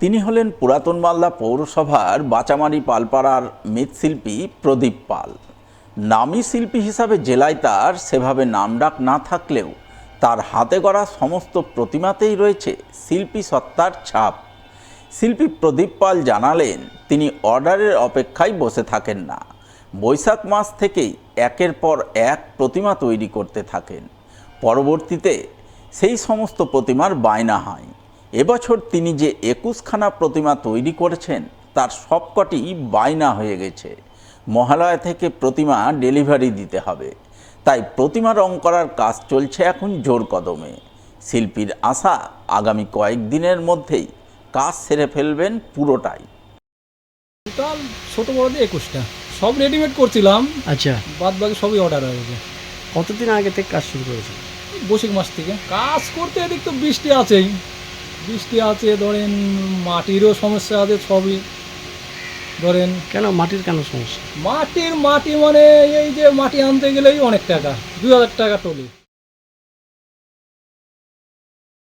তিনি হলেন পুরাতন মালদা পৌরসভার বাচামারি পালপাড়ার মৃৎশিল্পী প্রদীপ পাল। নামী শিল্পী হিসাবে জেলায় তার সেভাবে নামডাক না থাকলেও তার হাতে গড়া সমস্ত প্রতিমাতেই রয়েছে শিল্পী সত্তার ছাপ। শিল্পী প্রদীপ পাল জানালেন, তিনি অর্ডারের অপেক্ষায় বসে থাকেন না। বৈশাখ মাস থেকেই একের পর এক প্রতিমা তৈরি করতে থাকেন। পরবর্তীতে সেই সমস্ত প্রতিমার বায়না হয়। এবছর তিনি যে 21খানা প্রতিমা তৈরি করেছেন তার সবকটি বায়না হয়ে গেছে। মহালয়া থেকে প্রতিমা ডেলিভারি দিতে হবে, তাই প্রতিমা রং করার কাজ চলছে এখন জোর কদমে। শিল্পীর আশা, আগামী কয়েকদিনের মধ্যেই কাজ সেরে ফেলবেন পুরোটাই। টোটাল ছোট বড় 21টা, সব রেডিমেড করছিলাম। আচ্ছা, বাদ বাকি সবই অর্ডার হয়ে গেছে। কতদিন আগে থেকে কাজ শুরু করেছেন? বৈশাখ মাস থেকে কাজ করতে, এদিক তো বৃষ্টি আছেই, বৃষ্টি আছে, ধরেন মাটিরও সমস্যা আছে, সবই ধরেন। কেন মাটির কেন সমস্যা? মাটি মানে এই যে মাটি আনতে গেলেই অনেক টাকা, 2000 টাকা টলি।